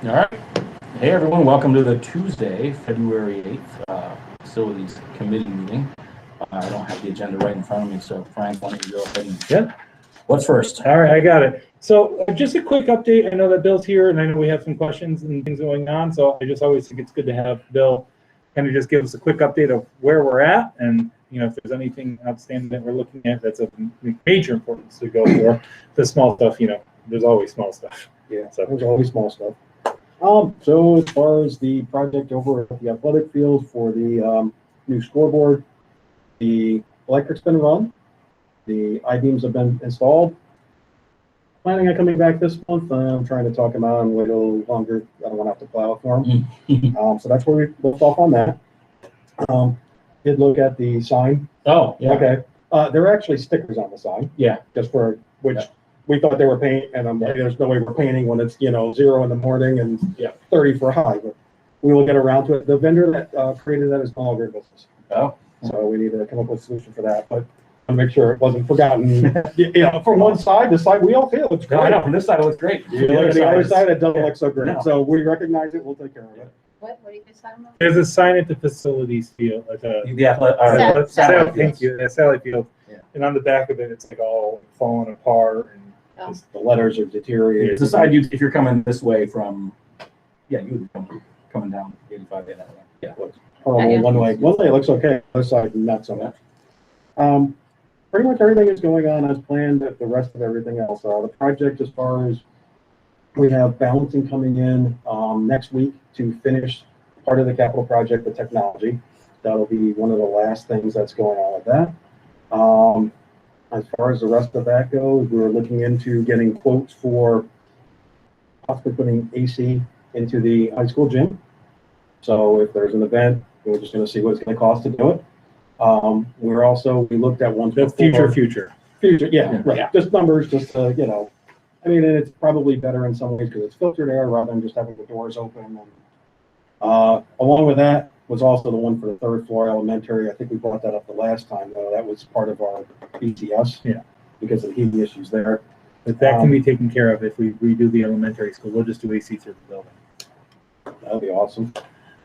All right. Hey, everyone. Welcome to the Tuesday, February 8th Facilities Committee meeting. I don't have the agenda right in front of me, so Frank, why don't you go ahead and... Yep. What's first? All right, I got it. So just a quick update. I know that Bill's here, and I know we have some questions and things going on, so I just always think it's good to have Bill kind of just give us a quick update of where we're at, and if there's anything outstanding that we're looking at that's of major importance to go for. The small stuff, there's always small stuff. Yeah, so there's always small stuff. So as far as the project over at the athletic field for the new scoreboard, the electric's been run, the I-beams have been installed. Planning on coming back this month. I'm trying to talk him out and wait a little longer. I don't want to have to plow it for him. So that's where we left off on that. Did look at the sign. Oh, yeah. Okay. There are actually stickers on the sign. Yeah. Just for which we thought they were paint, and I'm like, there's no way we're painting when it's 0 in the morning and 30 for high. But we will get around to it. The vendor that created that is no longer in business. Oh. So we need to come up with a solution for that. But to make sure it wasn't forgotten. From one side, the side we all feel it's great. No, I know. From this side, it looks great. The other side, it doesn't look so great. No. So we recognize it. We'll take care of it. What are you guys talking about? There's a sign at the facilities field, like a Satellite thank you, a satellite field, Yeah. and on the back of it, it's like all falling apart and. The letters are deteriorated. It's the side if you're coming this way from, you would be coming down 85 that way. Yeah. Horrible one way. One way it looks okay. The other side, not so much. Pretty much everything is going on as planned. The rest of everything else. The project, as far as we have balancing coming in next week to finish part of the capital project, the technology. That'll be one of the last things that's going on with that. As far as the rest of that goes, we're looking into getting quotes for possibly putting AC into the high school gym. So if there's an event, we're just going to see what it's going to cost to do it. We looked at one. The future. Yeah, right. Yeah. Just numbers, just I mean, it's probably better in some ways because it's filtered air rather than just having the doors open. And, along with that was also the one for the third floor elementary. I think we brought that up the last time, though. That was part of our BTS. Yeah. Because of the heating issues there. But that can be taken care of if we redo the elementary school. We'll just do AC through the building. That'll be awesome.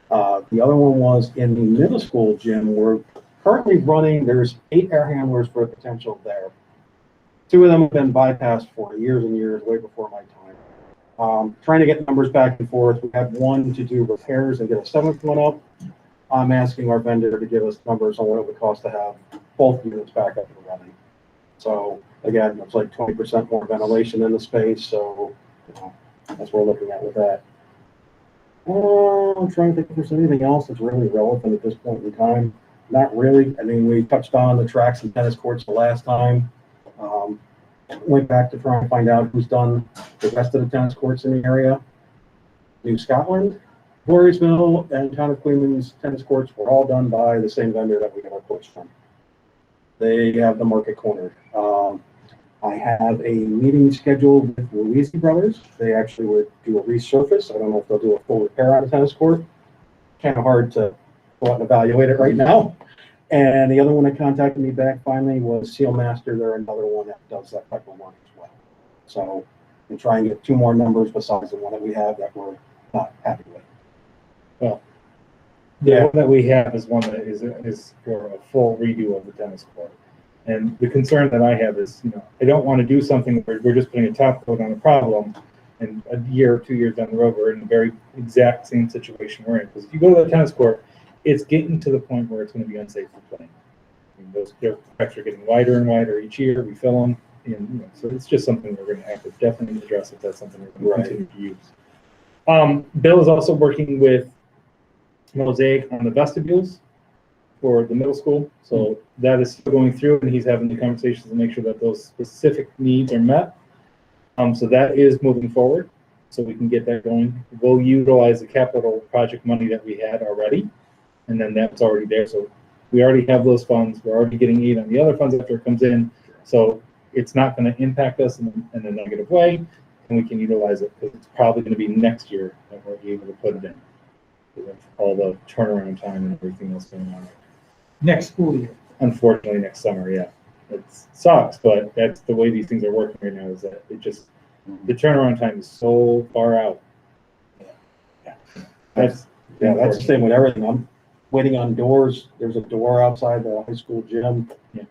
The other one was in the middle school gym. We're currently running, there's 8 air handlers for potential there. 2 of them have been bypassed for years and years, way before my time. Trying to get numbers back and forth. We had one to do repairs and get a 7th one up. I'm asking our vendor to give us numbers on what it would cost to have both units back up and running. So again, it's like 20% more ventilation in the space. So that's what we're looking at with that. I'm trying to think if there's anything else that's really relevant at this point in time. Not really. I mean, we touched on the tracks and tennis courts the last time. Went back to try and find out who's done the rest of the tennis courts in the area. New Scotland, Voorheesville, and Town of Queensland's tennis courts were all done by the same vendor that we got our courts from. They have the market cornered. I have a meeting scheduled with Louise Brothers. They actually would do a resurface. I don't know if they'll do a full repair on a tennis court. Kind of hard to go out and evaluate it right now. And the other one that contacted me back finally was Seal Master. They're another one that does that type of work as well. So we'll try and get 2 more numbers besides the one that we have that we're not happy with. Well, the one that we have is one that is for a full redo of the tennis court. And the concern that I have is, I don't want to do something where we're just putting a top coat on a problem, and a year or 2 years down the road, we're in the very exact same situation we're in. Because if you go to the tennis court, it's getting to the point where it's going to be unsafe for playing. Those cracks are getting wider and wider each year. We fill them, and so it's just something we're going to have to definitely address if that's something we're going to continue to use. Bill is also working with Mosaic on the vestibules for the middle school, so that is still going through, and he's having the conversations to make sure that those specific needs are met. So that is moving forward, so we can get that going. We'll utilize the capital project money that we had already, and then that's already there. So we already have those funds. We're already getting aid on the other funds after it comes in, so it's not going to impact us in a negative way, and we can utilize it because it's probably going to be next year that we're able to put it in. With all the turnaround time and everything else going on. Next school year. Unfortunately, next summer, yeah. It sucks, but that's the way these things are working right now, is that it just, the turnaround time is so far out. That's, Yeah, that's the same with everything. I'm waiting on doors. There's a door outside the high school gym. Yeah.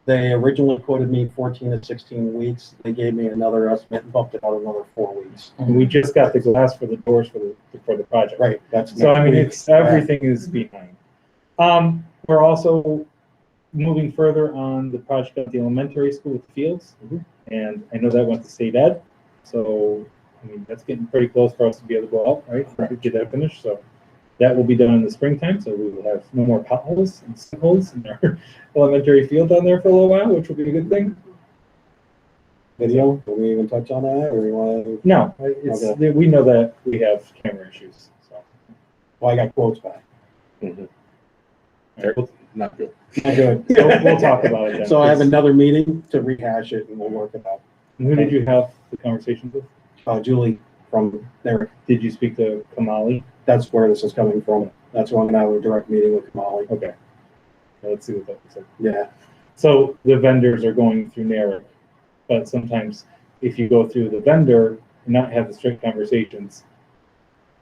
They originally quoted me 14 to 16 weeks. They gave me another estimate and bumped it out another 4 weeks. and we just got the glass for the doors for the project. Right, that's So I mean, next it's, everything is behind. We're also moving further on the project at the elementary school with the fields. Mhm. And I know that went to state ed. So, I mean, that's getting pretty close for us to be able to go out, right? To get that finished. So that will be done in the springtime. So we will have no more potholes and sinkholes in our elementary field down there for a little while, which will be a good thing. Video, will we even touch on that, or you want? No, it's, Okay. we know that we have camera issues. So. Well, I got quotes back. Not good. Not good. So we'll talk about it then. So I have another meeting to rehash it, and we'll work it out. Who did you have the conversation with? Julie from there, Did you speak to Kamali? that's where this is coming from. That's when I have a direct meeting with Kamali. Okay. Well, let's see what that looks like. Yeah, So the vendors are going through NARIC, but sometimes if you go through the vendor and not have the strict conversations,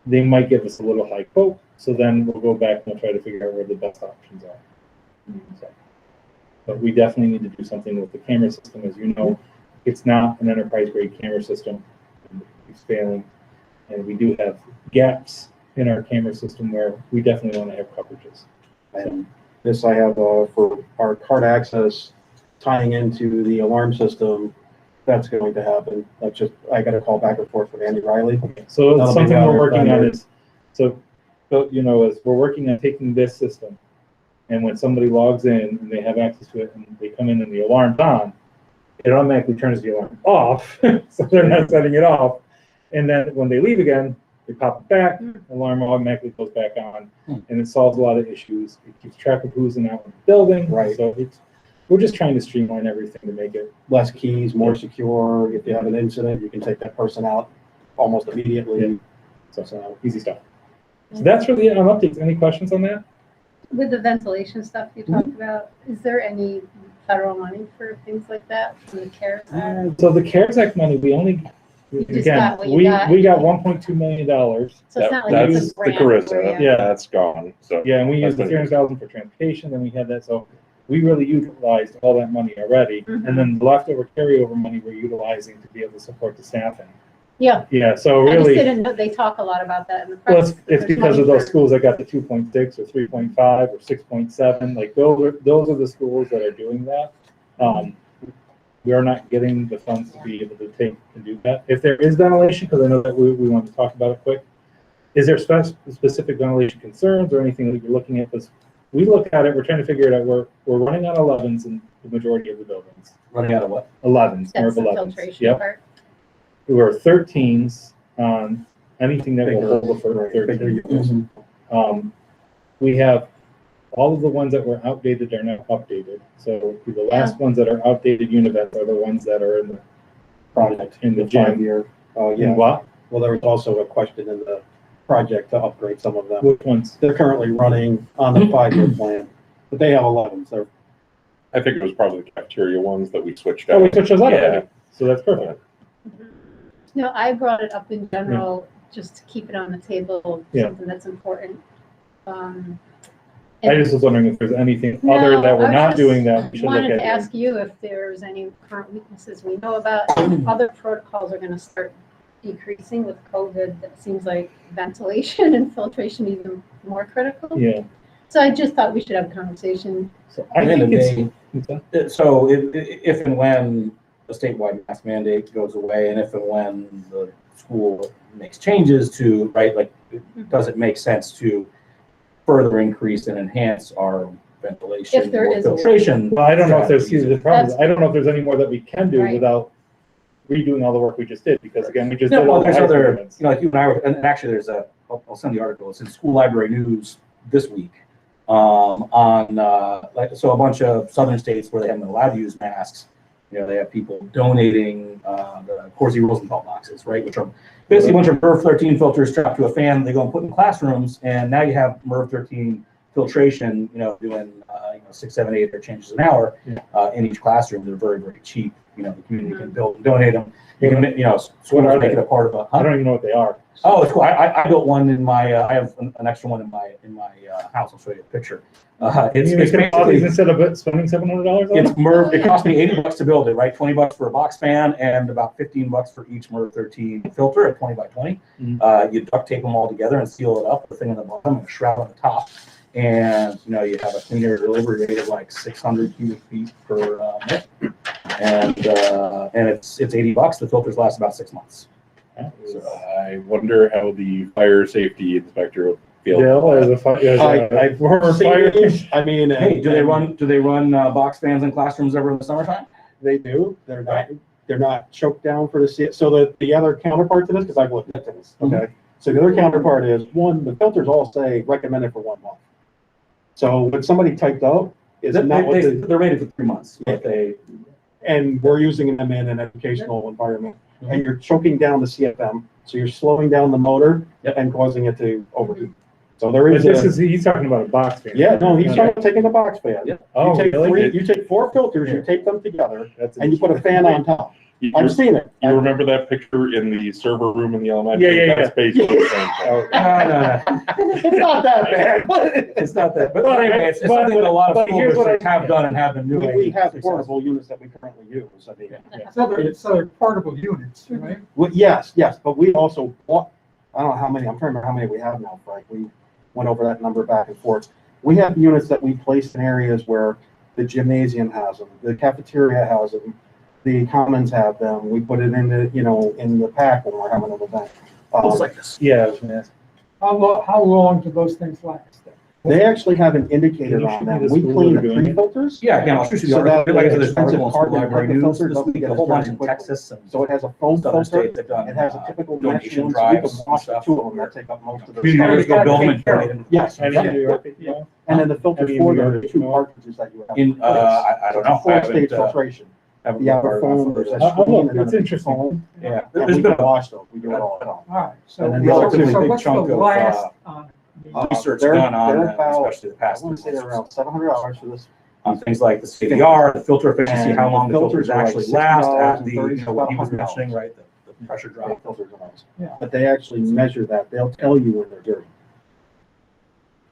they might give us a little high quote. So then we'll go back and we'll try to figure out where the best options are. So, but we definitely need to do something with the camera system. As you know, it's not an enterprise grade camera system. It's failing. And we do have gaps in our camera system where we definitely want to have coverages. and this I have for our card access tying into the alarm system. That's going to happen. That's just, I got a call back and forth with Andy Riley. So That'll be something we're better working on vendor. is, so, you know, is we're working on taking this system, and when somebody logs in and they have access to it and they come in and the alarm's on, it automatically turns the alarm off, so they're not setting it off. And then when they leave again, they pop it back, alarm automatically goes back on, and it solves a lot of issues. It keeps track of who's in and out of the building. Right. So it's, we're just trying to streamline everything to make it. Less keys, more secure. If you have an incident, you can take that person out almost immediately. So easy stuff. So that's really it on updates. Any questions on that? With the ventilation stuff you talked about, is there any federal money for things like that from the CARES Act? So the CARES Act money, we only, You just again, got what you we got. got $1.2 million. So it's not like That's it's a the grant where charisma. you- Yeah. That's gone. So Yeah, and we used the That's what it is. 300,000 for transportation, then we had that, so we really utilized all that money already. Mhm. And then the leftover carryover money we're utilizing to be able to support the staffing. Yeah, Yeah, so I just really, didn't know, they talk a lot about that in the well, press. it's There's because of money those for- schools that got the 2.6 or 3.5 or 6.7, like those are the schools that are doing that. We are not getting the funds to be able to take and do that. If there is ventilation, because I know that we want to talk about it quick, is there specific ventilation concerns or anything that you're looking at? Because we look at it, we're trying to figure it out. We're running on 11s in the majority of the buildings. Running out of what? 11s, more That's of the 11s. filtration Yep. part. We're 13s on anything that will Bigger, hold for bigger 13. units. We have all of the ones that were outdated are now updated. So the last ones that are outdated univets are the ones that are in the Project in the the gym. 5-year. Oh, In yeah. what? Well, there was also a question in the project to upgrade some of them. Which ones? They're currently running on the 5-year plan, but they have 11s. They're I think it was probably the cafeteria ones that we switched Oh, we out. took those out Yeah. already. So that's perfect. No, I brought it up in general, just to keep it on the table, Yeah. something that's important. I just was wondering if there's anything No, other that I we're was not just doing that we should look wanted at. to ask you if there's any current weaknesses we know about. Other protocols are gonna start decreasing with COVID. That seems like ventilation and filtration even more critical. Yeah. So I just thought we should have a conversation. So I At the end think of it's. So if and when the statewide mask mandate goes away, and if and when the school makes changes to, right, like, does it make sense to further increase and enhance our ventilation If there or is a way. filtration? Well, I don't know if there's, strategies? the problem is, I don't know if there's any more that we can do Right. without redoing all the work we just did, because again, we just No, did well, all the there's high school other, events. you know, like you and I were, and actually there's I'll send the article, it's in School Library News this week, like, so a bunch of southern states where they haven't been allowed to use masks, you know, they have people donating the Corsi Rosenthal boxes, right, which are basically a bunch of MERV 13 filters strapped to a fan, they go and put in classrooms, and now you have MERV 13 filtration, you know, doing 6, 7, 8 air changes an hour in each classroom. They're very, very cheap. You know, the community can build and donate them. You can, you know, schools make it a part of a. I don't even know what they are. Oh, it's cool. I built one in my, I have an extra one in my house. I'll show you a picture. It's You make all these basically, instead of spending $700 on it's it? MERV, it cost me $80 to build it, right? $20 for a box fan and about $15 for each MERV 13 filter at 20 by 20. You duct tape them all together and seal it up, the thing on the bottom and a shroud on the top. And, you know, you have a clean air delivery rate of like 600 cubic feet per minute. And it's $80. The filters last about 6 months. I wonder how the fire safety inspector will feel. Bill, as a former fire. I mean, Hey, do they run box fans in classrooms ever in the summertime? they do. They're not choked down for so the other counterpart to this, because I've looked at this. Okay. So the other counterpart is one, the filters all say recommended for 1 month. So when somebody typed out, is not what They're rated for 3 months, but and we're using them in an educational environment, and you're choking down the CFM, so you're slowing down the motor and causing it to overheat. So there But is he's talking about a box fan. yeah, no, he's trying to take the box fan. Yeah. Oh, really? You take 4 filters, you tape them together, That's and you put a fan on top. You, I've seen it. you remember that picture in the server room in the elementary? Yeah. That's basically the same thing. no. It's not that bad. It's not that. But anyway, it's something that a lot of but school here's what districts have done and have been doing. We have portable units that we currently use. I mean, So they're portable units, right? well, yes, but we also bought, I don't know how many, I'm trying to remember how many we have now, Frank. We went over that number back and forth. We have units that we place in areas where the gymnasium has them, the cafeteria has them, the commons have them. We put it in the, in the pack when we're having an event. It's like this. Yeah, I was gonna ask. How long do those things last? They actually have an indicator Can you on show me them. the We school clean the they're doing it? pre-filters. Yeah, again, I'll shoot you the So that article. Like I said, there's expensive articles in carbon library filter news filter this doesn't week, get a whole as dirty bunch in quickly. Texas and So it has a foam other filter. states that done. It has a typical mesh donation one, so we drives can and wash the stuff. 2 of them that take up most of the Community stuff. Others go build them and donate them. Yes. I need to do it. Yeah. And then the filter I mean, for the the 2 cartridges that you have. In, I don't know. I Full stage haven't, filtration. haven't The looked outer hard foam, enough there's for a this. screen, and It's then a interesting. foam. Yeah, And there's we been can wash those. We do it all the time. All right, so And then the relatively so big what's the chunk of, last on? research They're done on about, them, especially the I past. want to say they're around $700 for this. On things like the CVR, the filter efficiency, And how long the the filters filters are like actually last $60 at and the, $30, what he was $100. mentioning, right, the pressure drop. Filters on those. Yeah. But they actually measure that. They'll tell you when they're dirty.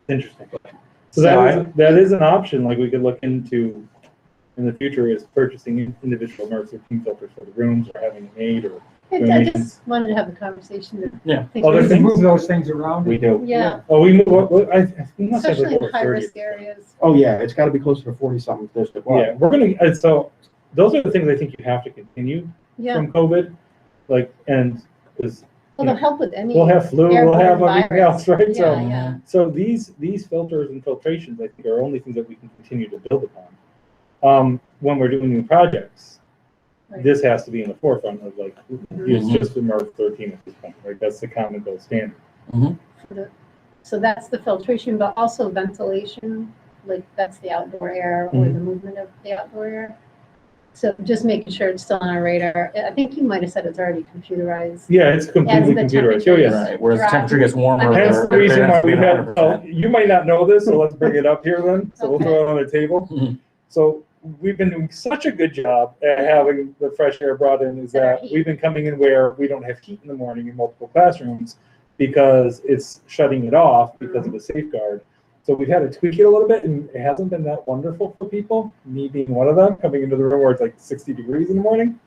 Interesting. So that is an option, like we could look into in the future, is purchasing individual MERV 13 filters for the rooms, or having it made, or I just wanted to have a conversation. Yeah. Other We things? can move those things around. We do. Yeah, we must have especially like in over 30. high-risk areas. Oh, yeah, it's got to be closer to 40-something district. Yeah, we're gonna, so those are the things I think you have to continue Yeah, from COVID, like, and because well, they'll help with any. we'll have flu, we'll have airborne everything virus. else, right? So, Yeah, yeah. so these filters and filtrations, I think, are only things that we can continue to build upon. When we're doing new projects, Right. this has to be in the forefront of, like, it's just the MERV 13 at this point, right? That's the common gold standard. So that's the filtration, but also ventilation, like that's the outdoor air or the movement of the outdoor air. So just making sure it's still on our radar. I think you might have said it's already computerized. Yeah, it's completely the computerized. Oh, yes. Right, whereas the temperature gets warmer. Right. Hence the reason why we had, 100%. you might not know this, so let's bring it up here then. So we'll throw it on the table. Mhm. So we've been doing such a good job at having the fresh air brought in, is that Heat. we've been coming in where we don't have heat in the morning in multiple classrooms because it's shutting it off because of a safeguard. So we've had to tweak it a little bit, and it hasn't been that wonderful for people, me being one of them, coming into the room where it's like 60 degrees in the morning.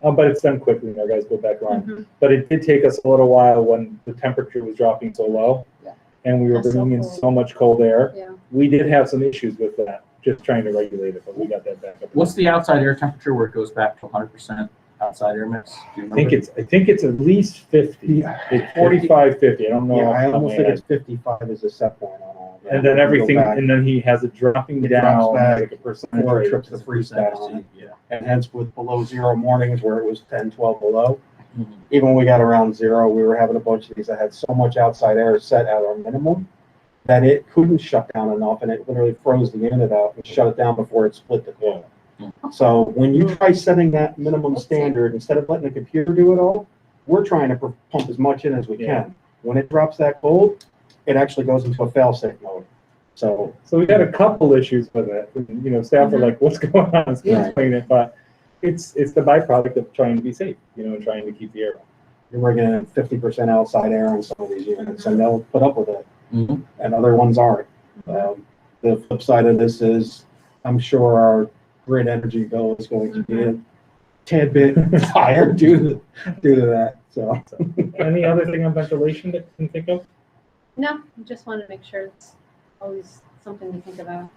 But it's done quickly, and our guys go back on. Mhm. But it did take us a little while when the temperature was dropping so low. Yeah. And we were That's so bringing in cold. so much cold air. Yeah. We did have some issues with that, just trying to regulate it, but we got that back up. What's the outside air temperature where it goes back to 100% outside air mix? Do you I think it's at least 50. Yeah. It's 45, 50. I don't know. Yeah, off the I top of almost my think head. it's 55 is a set point on all. of that. And then Go everything, back and then he has it dropping It down drops back like a percentage. before it rate. trips the freeze stat on it. Yeah. And hence with below 0 mornings where it was 10, 12 below, Mhm. even when we got around 0, we were having a bunch of these that had so much outside air set at our minimum that it couldn't shut down enough, and it literally froze the unit out and shut it down before it split the coil. So when you try setting that minimum standard, instead of letting the computer do it all, we're trying to pump as much in as we Yeah. can. When it drops that cold, it actually goes into a fail-safe mode. So So we had a couple issues with it. You know, staff were like, what's going on? Let's Yeah. explain it. But it's the byproduct of trying to be safe, and trying to keep the air. We're getting 50% outside air in some of these units, and they'll put up with it, Mhm. and other ones aren't. The flip side of this is, I'm sure our grid energy bill is going to be a tad bit higher due to that, so. Any other thing on ventilation that you can think of? No, just want to make sure it's always something to think about.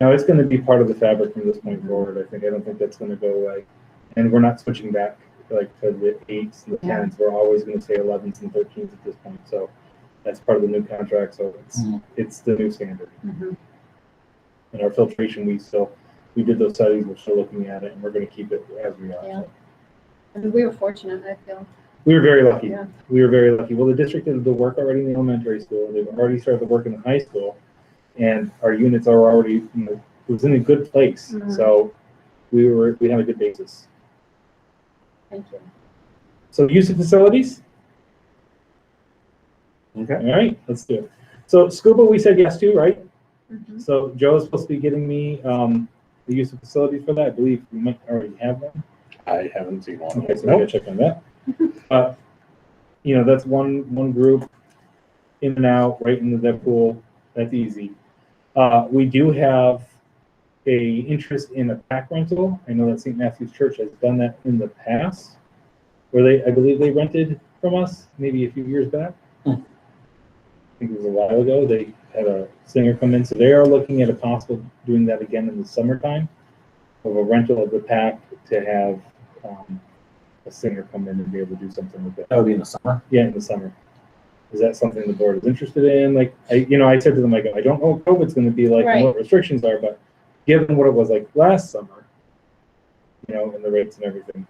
No, it's going to be part of the fabric from this point forward. I don't think that's going to go away. And we're not switching back like to the 8s and the 10s. We're always going to say 11s and 13s at this point. So that's part of the new contract. So it's the new standard. Mhm. And our filtration, we did those studies. We're still looking at it, and we're going to keep it as we are. Yeah. I mean, we were fortunate, I feel. We were very lucky. Yeah. We were very lucky. Well, the district did the work already in the elementary school. They've already started the work in the high school, and our units are already, it was in a good place. Mhm. So we had a good basis. Thank you. So use of facilities. Okay. All right, let's do it. So scuba, we said yes to, right? Mhm. So Joe is supposed to be getting me the use of facilities for that. I believe we might already have one. I haven't seen one. Okay, so we gotta check on that. That's one group in and out, right into that pool. That's easy. We do have a interest in a pack rental. I know that St. Matthew's Church has done that in the past, where I believe they rented from us maybe a few years back. I think it was a while ago. They had a singer come in, so they are looking at a possible doing that again in the summertime, of a rental of the pack to have a singer come in and be able to do something with it. That would be in the summer. Yeah, in the summer. Is that something the board is interested in? Like, I said to them, I don't know what COVID's going to be like and what restrictions are, but given what it was like last summer, and the rates and everything.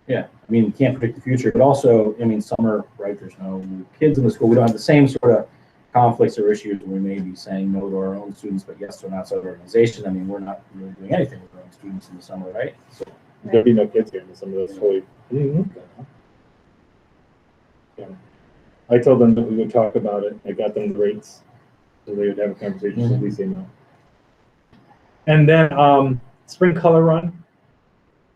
Yeah, I mean, you can't predict the future, but also, I mean, summer, right? There's no kids in the school. We don't have the same sort of conflicts or issues where we may be saying no to our own students, but yes to an outside organization. I mean, we're not really doing anything with our own students in the summer, right? So There'll be no kids here in the summer. That's fully. Yeah. I told them that we would talk about it. I got them the rates, so they would have a conversation. So at least they know. And then spring color run.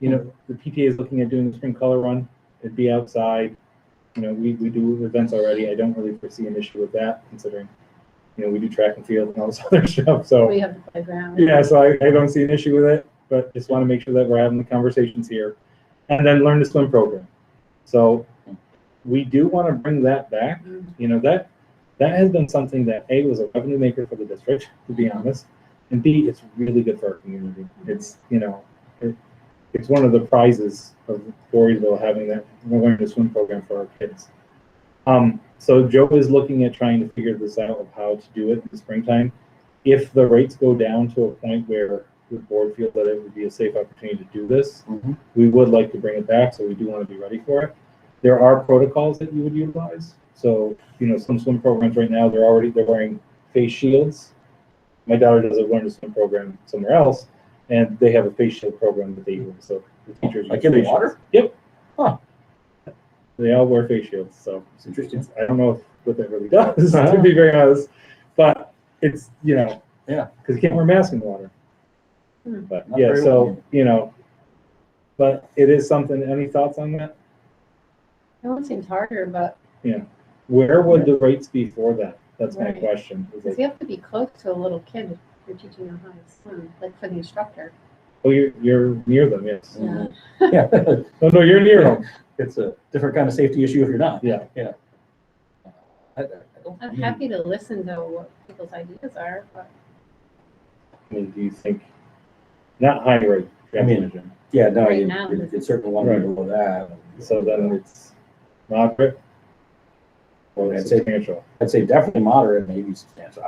The PTA is looking at doing the spring color run. It'd be outside. We do events already. I don't really foresee an issue with that, considering, we do track and field and all this other stuff. So We have the playground. yeah, so I don't see an issue with it, but just want to make sure that we're having the conversations here. And then learn to swim program. So we do want to bring that back. That has been something that A, was a revenue maker for the district, to be honest, and B, it's really good for our community. It's, it's one of the prizes of Voorheesville, having that learn to swim program for our kids. So Joe is looking at trying to figure this out of how to do it in the springtime. If the rates go down to a point where the board feels that it would be a safe opportunity to do this, we would like to bring it back, so we do want to be ready for it. There are protocols that you would utilize. So, some swim programs right now, they're wearing face shields. My daughter does a learn to swim program somewhere else, and they have a face shield program that they use. So the teachers like use in the face water? shields. Yep. Huh. They all wear face shields, so It's interesting. I don't know what that really does, to be very honest. But it's, Yeah. because you can't wear a mask in the water. But Not yeah, very so, well. but it is something. Any thoughts on that? That one seems harder, but Where would the rates be for that? That's my Right. question. Is because it, you have to be close to a little kid if you're teaching them how to swim, like for the instructor. oh, you're near them, yes. Yeah. Yeah. No, you're near them. It's a different kind of safety issue if you're not. Yeah. I'm happy to listen to what people's ideas are, but I mean, do you think, not high rate? I mean, Yeah, no, Right now, it's certainly one below that. So then it's moderate or I'd say- substantial? I'd say definitely moderate, maybe substantial.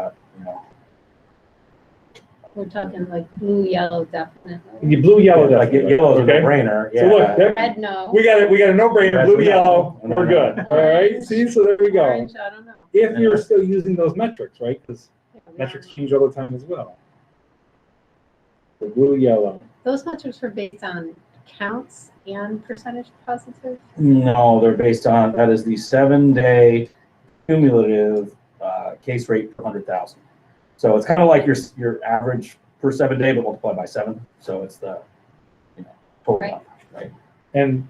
we're talking like blue, yellow, definitely. You blue, yellow, Like definitely. yellow's a Okay. no-brainer. So look, Yeah. that- Red, no. we got a no-brainer, That's blue, what yellow, happened. we're good, all right? See, so there we go. Orange, I don't know. If you're still using those metrics, right? Because Yeah, metrics change all the time as well. The blue, yellow. Those metrics were based on counts and percentage positive. No, they're based on, that is the 7-day cumulative case rate per 100,000. So it's kind of like your average per 7 day, but multiplied by 7. So it's the total Right. number. And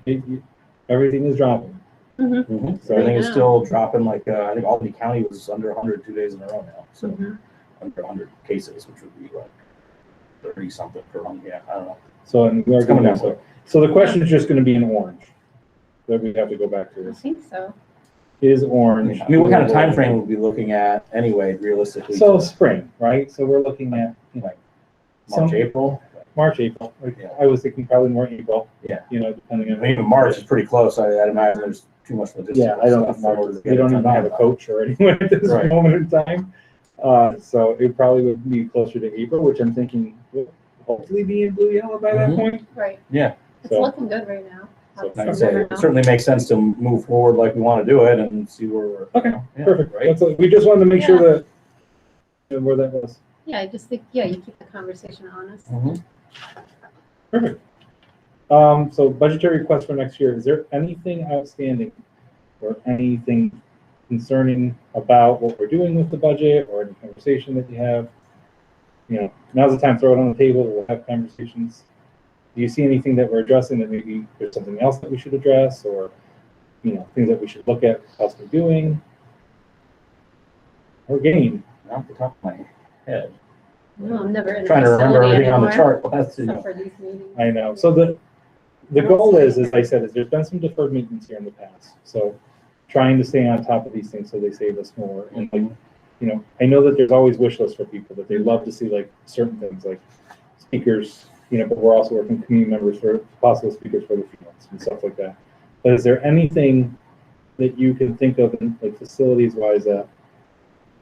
everything is dropping. So everything is Yeah. still dropping, like, I think Albany County was under 100 2 days in a row now, so Mhm. under 100 cases, which would be like 30 something per month, yeah, I don't know. So, and we are It's coming going down down. quick. So the question is just gonna be in orange. That we have to go back to I is, think so. orange. I mean, what kind of time frame would we be looking at anyway, realistically? So spring, right? So we're looking at, Like some- March, April? March, April. Like, Yeah. I was thinking probably more April. Yeah. You know, depending I on. mean, even March is pretty close, I'd imagine there's too much logistics. Yeah, I don't stuff think in order March, to we get don't it even done. have a coach or anyone at this Right. moment in time. So it probably would be closer to April, which I'm thinking will hopefully be in blue yellow by that Mhm. point. Right. Yeah. It's So- looking good right now. So, Like I say, it certainly makes sense to move forward like we want to do it and see where we're. Okay, Yeah, perfect. Right? That's what- we just wanted to make sure that, where that was. Yeah, I just think, yeah, you keep the conversation honest. Mhm. Perfect. So budgetary request for next year, is there anything outstanding or anything concerning about what we're doing with the budget or any conversation that you have? You know, now's the time, throw it on the table, we'll have conversations. Do you see anything that we're addressing that maybe there's something else that we should address or, you know, things that we should look at possibly doing? Or gain? Not off the top of my head. No, I'm never in a Trying to remember facility everything on the anymore, chart. Well, that's, you except know, for these meetings. I know. So the goal is, as I said, is there's been some deferred maintenance here in the past. So trying to stay on top of these things so they save us more. And like, you know, I know that there's always wish lists for people that they love to see like certain things like speakers, you know, but we're also working with community members for possible speakers for the fields and stuff like that. But is there anything that you can think of in like facilities wise that,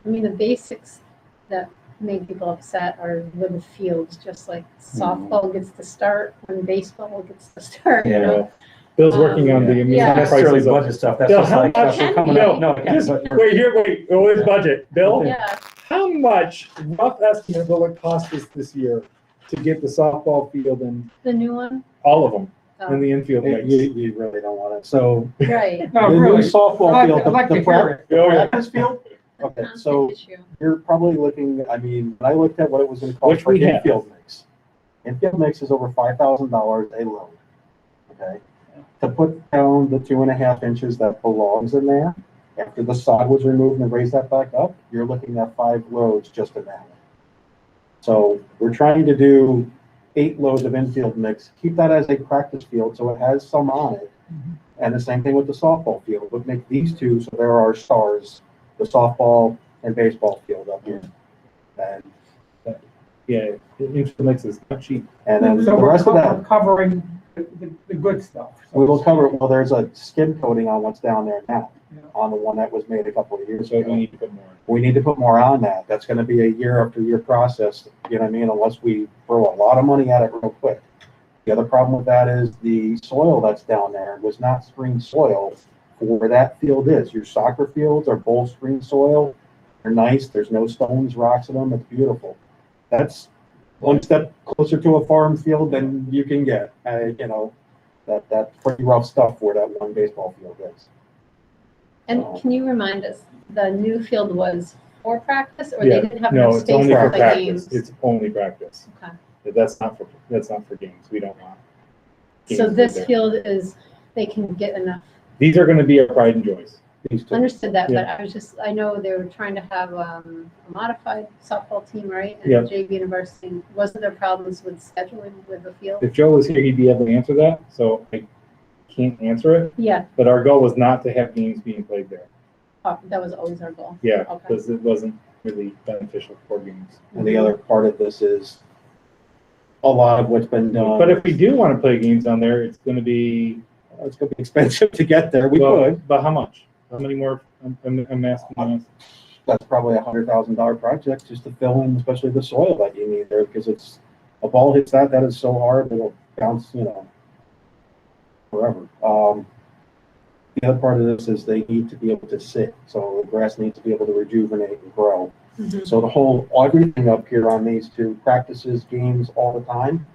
I mean, the basics that make people upset are with the fields, just like softball gets to start when baseball gets to start, you Yeah. know? Bill's working on the yeah. immune Yeah. Not necessarily prices of. budget stuff. That's Bill, just how like much- stuff Can coming be. up. No, it can't. Just, but- wait, oh, it's budget. Bill, Yeah, how much, rough estimate will it cost us this year to get the softball field and the new one. all of them Oh, in the infield You, mix? you really don't want it. So right. No, the new really. softball I'd field, like to the hear it. Oh, yeah. practice field, okay, Constant so issue. you're probably looking, I mean, when I looked at what it was gonna cost Which for we have. infield mix. Infield mix is over $5,000 a load, okay? To put down the 2.5 inches that belongs in there, after the sod was removed and raise that back up, you're looking at 5 loads just in that one. So we're trying to do 8 loads of infield mix, keep that as a practice field, so it has some on it. And the same thing with the softball field, would make these two, so there are stars, the softball and baseball field up here. And, Yeah, the infield mix is not cheap. and then So the rest of we're that, covering the good stuff. we will cover, well, there's a skin coating on what's down there now, Yeah. on the one that was made a couple of years So we ago. need to put more. We need to put more on that. That's gonna be a year after year process, you know what I mean, unless we throw a lot of money at it real quick. The other problem with that is the soil that's down there was not screened soil for where that field is. Your soccer fields are both screened soil. They're nice. There's no stones, rocks in them. It's beautiful. That's one step closer to a farm field than you can get. You know, that's pretty rough stuff where that one baseball field is. And can you remind us, the new field was for practice, or Yeah, they didn't have no, enough it's space only for for the practice. games? It's only practice. Okay. That's not for games. We don't want. So games this there. field is, they can get enough. These are gonna be our pride and joys. These two. Understood that, but Yeah. I was just, I know they were trying to have a modified softball team, right? Yeah. And JV and varsity, wasn't there problems with scheduling with the field? If Joe was here, he'd be able to answer that, so I can't answer it. Yeah, But our goal was not to have games being played there. that was always our goal. Yeah, Okay. because it wasn't really beneficial for games. And the other part of this is a lot of what's been done. But if we do want to play games down there, it's gonna be, It's gonna be expensive to get there. We well, could. but how much? How many more? I'm asking. That's probably $100,000 project just to fill in, especially the soil that you need there, because it's, a ball hits that is so hard, it'll bounce, you know, forever. The other part of this is they need to be able to sit, so the grass needs to be able to rejuvenate and grow. Mhm. So the whole, everything up here on these two practices, games all the time,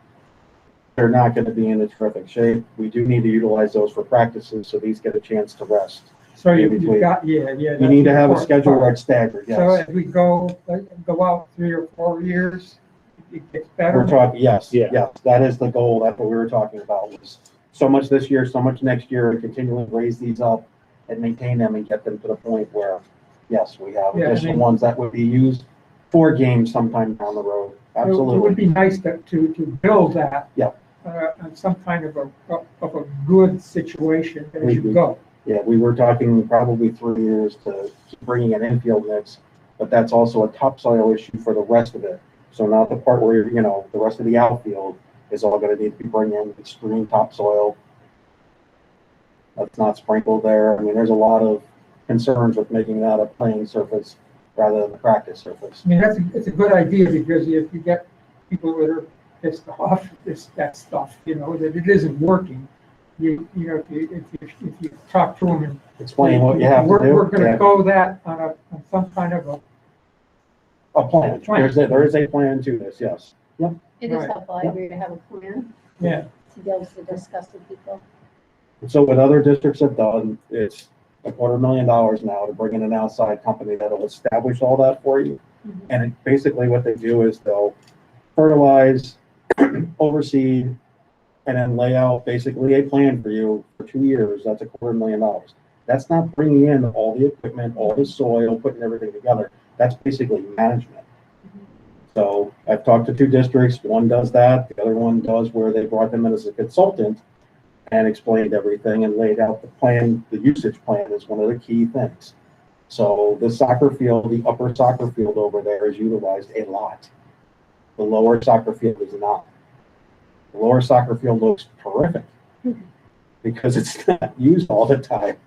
they're not gonna be in a terrific shape. We do need to utilize those for practices, so these get a chance to rest. So in you've between. got, yeah. You need to have a that's schedule where important. it's staggered, So yes. as we go out 3 or 4 years, it gets better. We're talking, yes, Yeah. yes, that is the goal, that's what we were talking about, was so much this year, so much next year, and continually raise these up and maintain them and get them to the point where, yes, we have Yeah, I additional mean- ones that would be used for games sometime down the road. It would Absolutely. be nice to build that. Yeah. On some kind of a good situation as you Mhm. go. Yeah, we were talking probably 3 years to keep bringing an infield mix, but that's also a topsoil issue for the rest of it. So now the part where, you know, the rest of the outfield is all gonna need to be bringing in extreme topsoil. That's not sprinkled there. I mean, there's a lot of concerns with making that a playing surface rather than a practice surface. I mean, it's a good idea because if you get people that are pissed off, that stuff, you know, that it isn't working, you know, if you talk to them and. Explain what you have to do. We're gonna Yeah. go that on some kind of A plan. Plan. There is a plan to this, yes. Yep. It is Right. helpful, I agree, to have a plan yeah. to be able to discuss with people. So what other districts have done, it's $250,000 now to bring in an outside company that'll establish all that for you. Mhm. And basically what they do is they'll fertilize, overseed, and then lay out basically a plan for you for 2 years. That's $250,000. That's not bringing in all the equipment, all the soil, putting everything together. That's basically management. So I've talked to 2 districts. One does that. The other one does where they brought them in as a consultant and explained everything and laid out the plan. The usage plan is one of the key things. So the soccer field, the upper soccer field over there is utilized a lot. The lower soccer field is not. The lower soccer field looks terrific because it's not used all the time.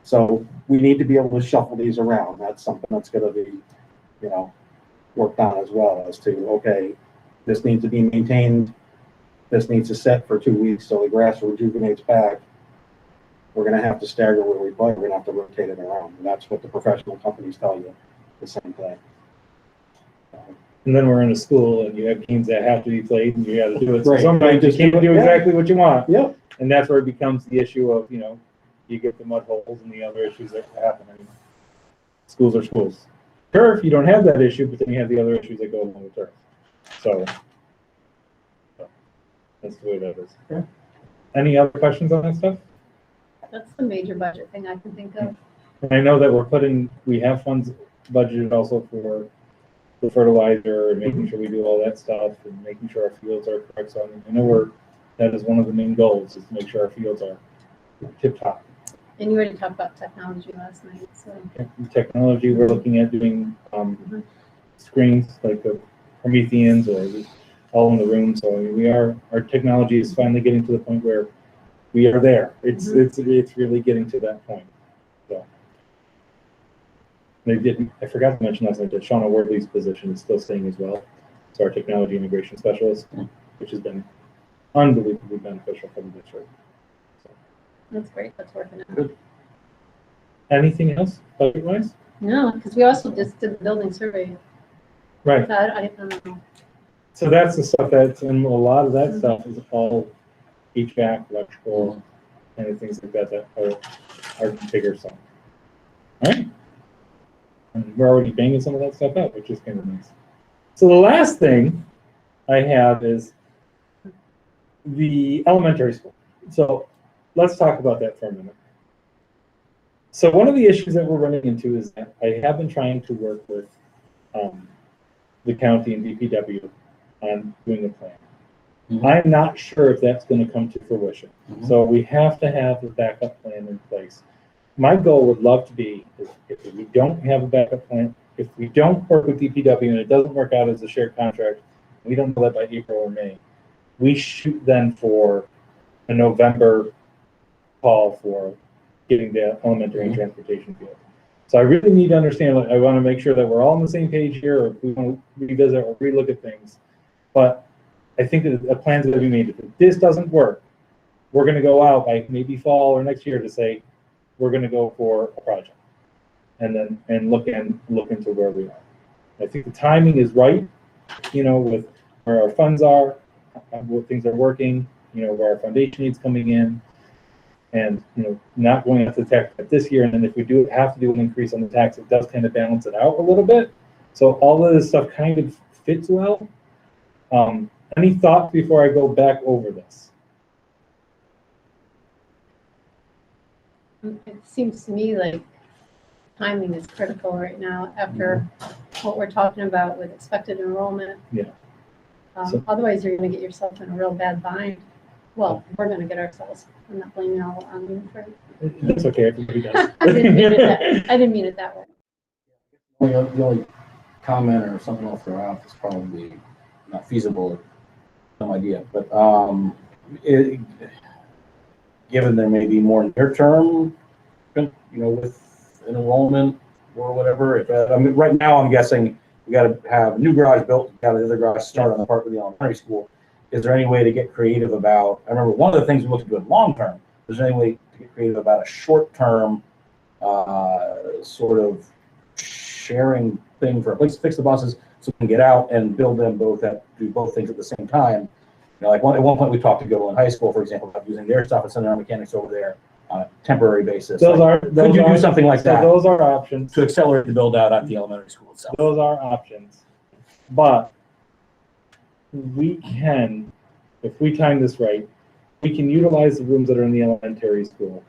So we need to be able to shuffle these around. That's something that's gonna be, you know, worked on as well as to, okay, this needs to be maintained. This needs to set for 2 weeks so the grass rejuvenates back. We're gonna have to stagger where we play. We're gonna have to rotate it around. And that's what the professional companies tell you, the same thing. And then we're in a school and you have games that have to be played and you gotta do it. So Right. sometimes you can't do exactly what you want. Yep. And that's where it becomes the issue of, you know, you get the mud holes and the other issues that happen. I mean, schools are schools. Turf, you don't have that issue, but then you have the other issues that go along with turf. So that's the way that is. Yeah. Any other questions on that stuff? That's the major budget thing I can think of. And I know that we have funds budgeted also for the fertilizer and making sure we do all that stuff and making sure our fields are correct. So I know that is one of the main goals is to make sure our fields are tip top. And you already talked about technology last night, so. Technology, we're looking at doing screens like the Prometheans or all in the room. So I mean, our technology is finally getting to the point where we are there. It's really getting to that point. So I forgot to mention last night that Shauna Wardley's position is still staying as well. So our technology integration specialist, which has been unbelievably beneficial for the district. That's great, that's working out. Anything else budget wise? No, because we also just did the building survey. Right. So I don't know. So that's the stuff and a lot of that stuff is all HVAC, electrical, and things like that are bigger stuff. All right. And we're already banging some of that stuff out, which is kind of nice. So the last thing I have is the elementary school. So let's talk about that for a minute. So one of the issues that we're running into is that I have been trying to work with the county and DPW on doing a plan. Mhm. I'm not sure if that's going to come to fruition. Mhm. So we have to have a backup plan in place. My goal would love to be, if we don't have a backup plan, if we don't work with DPW and it doesn't work out as a shared contract, we don't know that by April or May, we shoot then for a November call for getting the elementary and transportation field. So I really need to understand, like, I want to make sure that we're all on the same page here, or if we want to revisit or relook at things. But I think that a plan's going to be made. If this doesn't work, we're going to go out by maybe fall or next year to say, we're going to go for a project. And then look into where we are. I think the timing is right, you know, with where our funds are, what things are working, you know, where our foundation needs coming in, and, you know, not going up to the tax cut this year. And then if we have to do an increase on the tax, it does kind of balance it out a little bit. So all of this stuff kind of fits well. Any thoughts before I go back over this? It seems to me like timing is critical right now after what we're talking about with expected enrollment. Yeah. So- Otherwise, you're gonna get yourself in a real bad bind. Well, we're gonna get ourselves. I'm not blaming all on you for. That's okay, everybody does. I didn't mean it that way. The only comment or something I'll throw out that's probably not feasible, no idea, but given there may be more near term, with an enrollment or whatever, I mean, right now I'm guessing we got to have a new garage built, got the other garage start on the part of the elementary school. Is there any way to get creative about, I remember one of the things we looked at doing long term, is there any way to get creative about a short term sort of sharing thing for a place to fix the buses so we can get out and build them both do both things at the same time? Like at one point we talked to Goodland High School, for example, about using their stuff and sending our mechanics over there on a temporary basis. Could you do something like that? So those are options. To accelerate the build out at the elementary school itself. Those are options. But we can, if we time this right, we can utilize the rooms that are in the elementary school.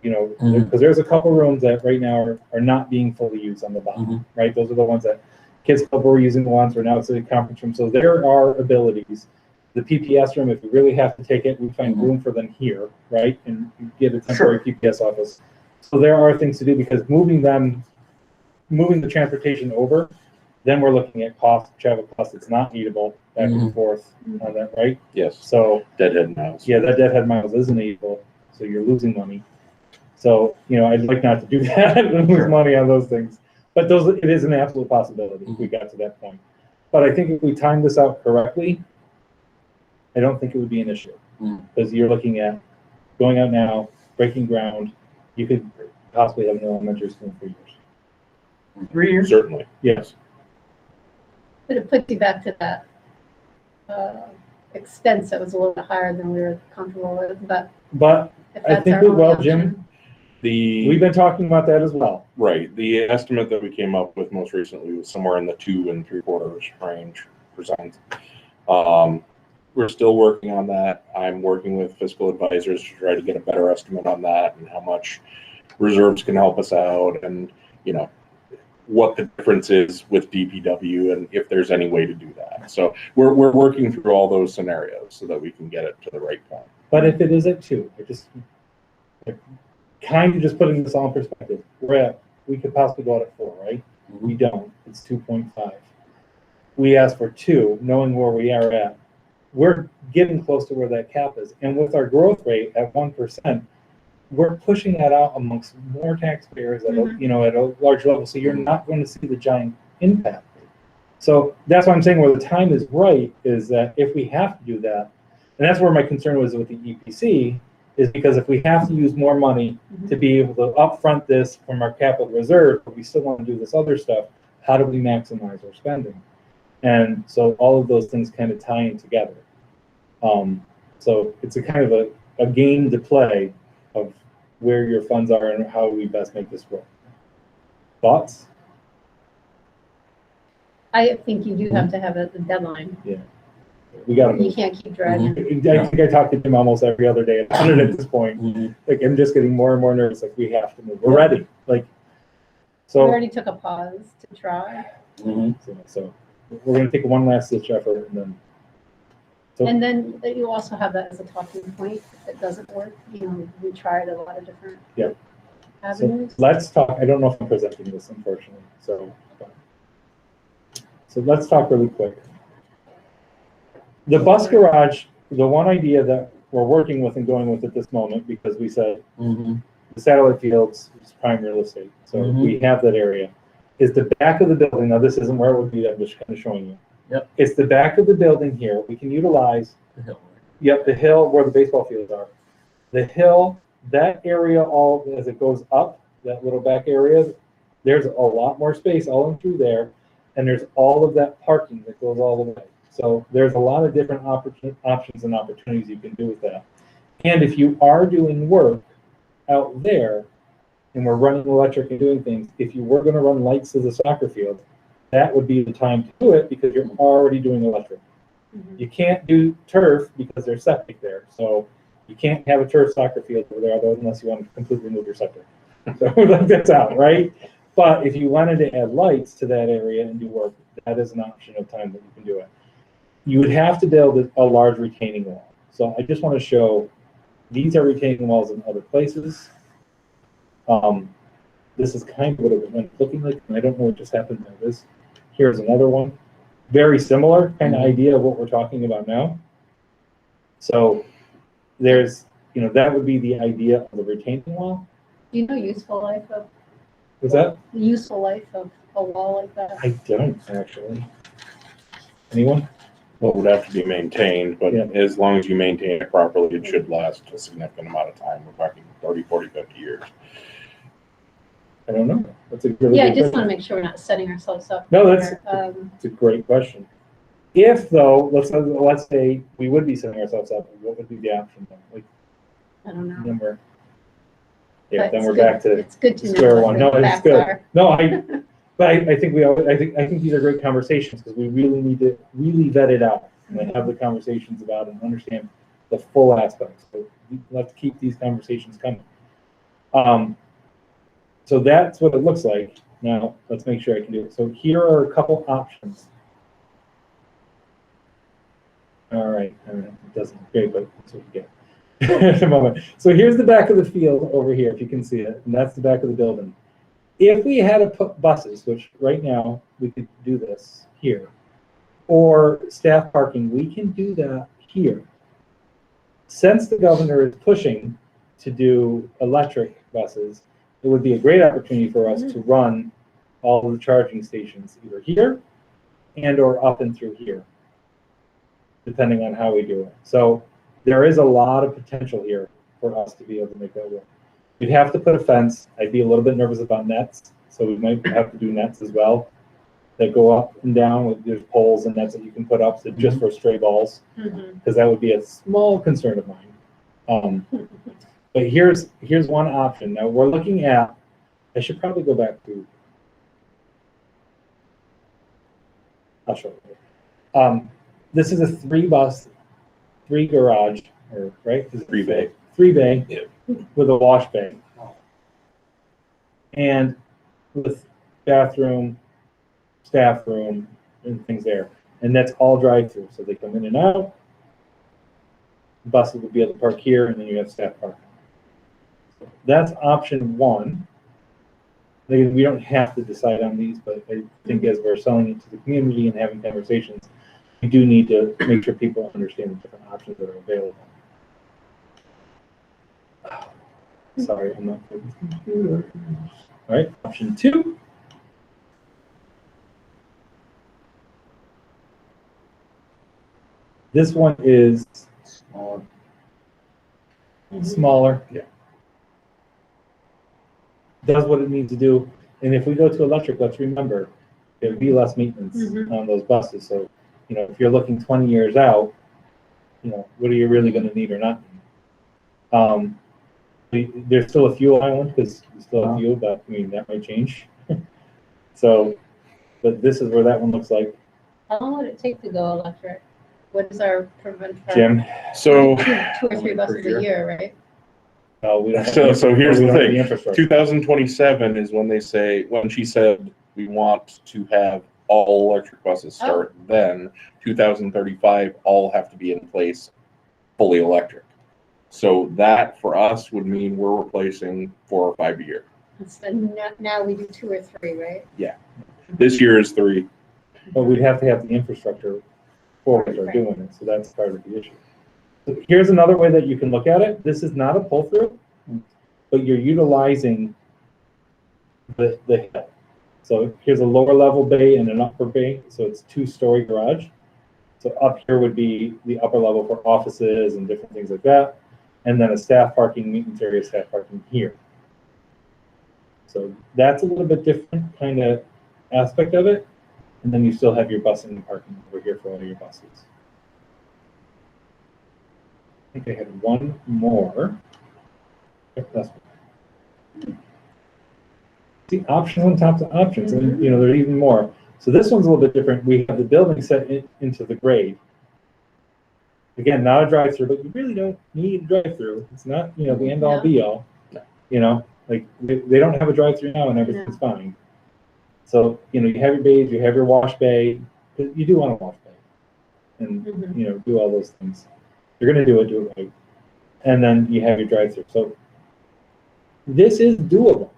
Because there's a couple rooms that right now are not being fully used on the bottom, right? Those are the ones that kids club were using once, or now it's a conference room. So there are abilities. The PPS room, if we really have to take it, we find room for them here, right? And get a temporary PPS office. So there are things to do, because moving the transportation over, then we're looking at travel costs. It's not eatable back and forth on that, right? Yes. So Deadhead miles. yeah, that deadhead miles isn't eatable, so you're losing money. So, I'd like not to do that and lose money on those things. But it is an absolute possibility if we got to that point. But I think if we time this out correctly, I don't think it would be an issue. Because you're looking at going out now, breaking ground. You could possibly have an elementary school in 3 years. 3 years? Certainly. Yes. But it puts you back to that expense that was a little bit higher than we were comfortable with, but if I that's think our we only will, option. Jim. The We've been talking about that as well. Right. The estimate that we came up with most recently was somewhere in the 2 3/4 range percent. We're still working on that. I'm working with fiscal advisors to try to get a better estimate on that and how much reserves can help us out, and what the difference is with DPW and if there's any way to do that. So we're working through all those scenarios so that we can get it to the right point. But if it is at 2, kind of just putting this all in perspective, we could possibly go out at 4, right? We don't. It's 2.5. We asked for 2, knowing where we are at. We're getting close to where that cap is. And with our growth rate at 1%, we're pushing that out amongst more taxpayers at a large level. So you're not going to see the giant impact. So that's why I'm saying where the time is right is that if we have to do that, and that's where my concern was with the EPC, is because if we have to use more money to be able to upfront this from our capital reserve, but we still want to do this other stuff, how do we maximize our spending? And so all of those things kind of tie in together. So it's a kind of a game to play of where your funds are and how we best make this work. Thoughts? I think you do have to have a deadline. We got to You can't keep dragging. I think I talk to him almost every other day at this point. Like, I'm just getting more and more nervous. Like, we have to move. We're ready. Like, We so. already took a pause to try. So we're going to take one last ditch effort, and then. And then you also have that as a talking point. If it doesn't work, we tried a lot of different avenues. So let's talk. I don't know if I'm presenting this, unfortunately. So let's talk really quick. The bus garage, the one idea that we're working with and going with at this moment, because we said the satellite fields is prime real estate. So we have that area. Is the back of the building. Now, this isn't where it would be. I'm just kind of showing you. Yep. It's the back of the building here. We can utilize The hill. Yep, the hill where the baseball fields are. The hill, that area, all as it goes up, that little back area, there's a lot more space all in through there, and there's all of that parking that goes all the way. So there's a lot of different options and opportunities you can do with that. And if you are doing work out there, and we're running electric and doing things, if you were going to run lights to the soccer field, that would be the time to do it because you're already doing electric. You can't do turf because there's septic there. So You can't have a turf soccer field over there unless you want to completely move your septic. So that's out, right? But if you wanted to add lights to that area and do work, that is an option of time that you can do it. You would have to build a large retaining wall. So I just want to show, these are retaining walls in other places. This is kind of what it went looking like, and I don't know what just happened to this. Here's another one. Very similar kind of idea of what we're talking about now. So there's, that would be the idea of the retaining wall. Do you know useful life of, Was that? the useful life of a wall like that? I don't actually. Anyone? Well, it would have to be maintained, but Yeah. as long as you maintain it properly, it should last a significant amount of time. We're talking 30, 40, 50 years. I don't know. That's a really Yeah, I good just question. want to make sure we're not setting ourselves up. No, that's- for, It's a great question. If though, let's say we would be setting ourselves up, what would be the option then? Like, I don't know. then we're, But then it's we're good- back to It's good to know. square what one. the No, it's facts good. are. No, but I think I think these are great conversations because we really need to really vet it out and have the conversations about it and understand the full aspects. So we'll have to keep these conversations coming. So that's what it looks like. Now let's make sure I can do it. So here are a couple options. All right, it doesn't look great, but that's what you get at the moment. So here's the back of the field over here, if you can see it, and that's the back of the building. If we had to put buses, which right now we could do this here, or staff parking, we can do that here. Since the governor is pushing to do electric buses, it would be a great opportunity for us to run all of the charging stations either here and or up and through here, depending on how we do it. So there is a lot of potential here for us to be able to make that work. We'd have to put a fence. I'd be a little bit nervous about nets, so we might have to do nets as well that go up and down. There's poles and nets that you can put up so just for stray balls, because that would be a small concern of mine. But here's one option. Now we're looking at, I should probably go back to, I'll show you. This is a three garage, or right? Is it 3-bay. 3-bay Yeah. with a wash bay. And with bathroom, staff room, and things there. And that's all drive-through, so they come in and out. Buses would be able to park here, and then you have staff parking. That's option one. We don't have to decide on these, but I think as we're selling it to the community and having conversations, we do need to make sure people understand the different options that are available. Sorry, I'm not good with computers. All right, option two. This one is smaller. Yeah. Does what it needs to do. And if we go to electric, let's remember, there'd be less maintenance on those buses. So, if you're looking 20 years out, what are you really going to need or not need? There's still a fuel island because you still have fuel, but that might change. So, but this is where that one looks like. How long would it take to go electric? What is our prevent? Jim? So, Two or three buses a year, right? We don't have So here's we the don't have thing. infrastructure. 2027 is when she said we want to have all electric buses start. Then 2035, all have to be in place, fully electric. So that for us would mean we're replacing 4 or 5 a year. So now we do 2 or 3, right? This year is 3. But we'd have to have the infrastructure for it or Right. doing it, so that's part of the issue. So here's another way that you can look at it. This is not a pull-through, but you're utilizing the hill. So here's a lower level bay and an upper bay, so it's 2-story garage. So up here would be the upper level for offices and different things like that, and then a staff parking, maintenance area, staff parking here. So that's a little bit different kind of aspect of it. And then you still have your busing and parking over here for all your buses. I think I had one more. Yep, that's one. See, options on top of options, and there's even more. So this one's a little bit different. We have the building set into the grade. Again, not a drive-through, but you really don't need a drive-through. It's not, you know, the end all be all. You know, like they don't have a drive-through now and everything's fine. So, you know, you have your bays, you have your wash bay. You do want a wash bay, and you know, do all those things. You're gonna do it right, and then you have your drive-through. So this is doable.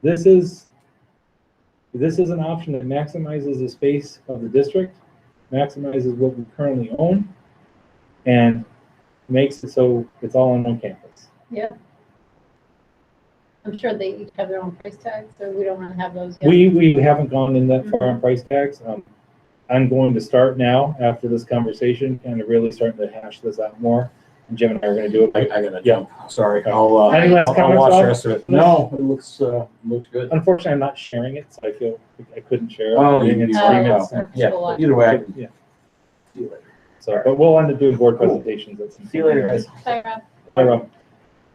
This is an option that maximizes the space of the district, maximizes what we currently own, and makes it so it's all on one campus. Yeah. I'm sure they each have their own price tags, so we don't want to have those yet. We haven't gone in that far on price tags. I'm going to start now after this conversation, kind of really starting to hash this out more. And Jim and I are going to do it. I gotta jump. Sorry. I'll Any last I'll comments, watch Bob? the rest of it. No, it looked good. Unfortunately, I'm not sharing it, so I feel I couldn't share it. Oh, Being in you- stream, oh, it's- Yeah, Cool. either way, I can Yeah. see you later. So, but we'll end up doing board Cool. presentations. At some See you later, point. guys. Bye, Rob. Bye, Rob.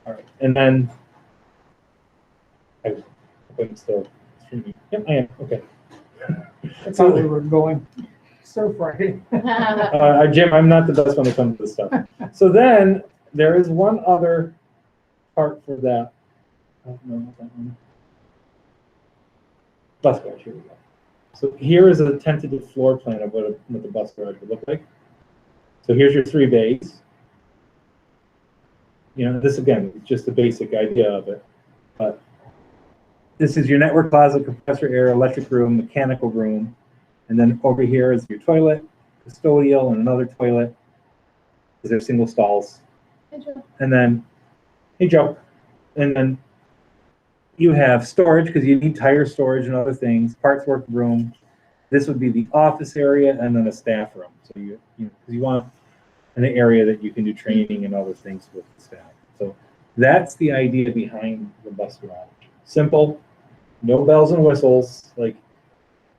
All right, and then I'm still streaming. Yep, I am. Okay. I thought we were going so Friday. Jim, I'm not the best when it comes to this stuff. So then there is one other part for that. Oh, no, not that one. Bus garage. Here we go. So here is a tentative floor plan of what the bus garage would look like. So here's your 3 bays. You know, this again is just the basic idea of it. But this is your network closet, compressor air, electric room, mechanical room. And then over here is your toilet, custodial, and another toilet. Because they're single stalls. Hey, Joe. And then, hey Joe. And then you have storage because you need tire storage and other things, parts work room. This would be the office area and then a staff room. So you know, because you want an area that you can do training and other things with the staff. So that's the idea behind the bus garage. Simple, no bells and whistles, like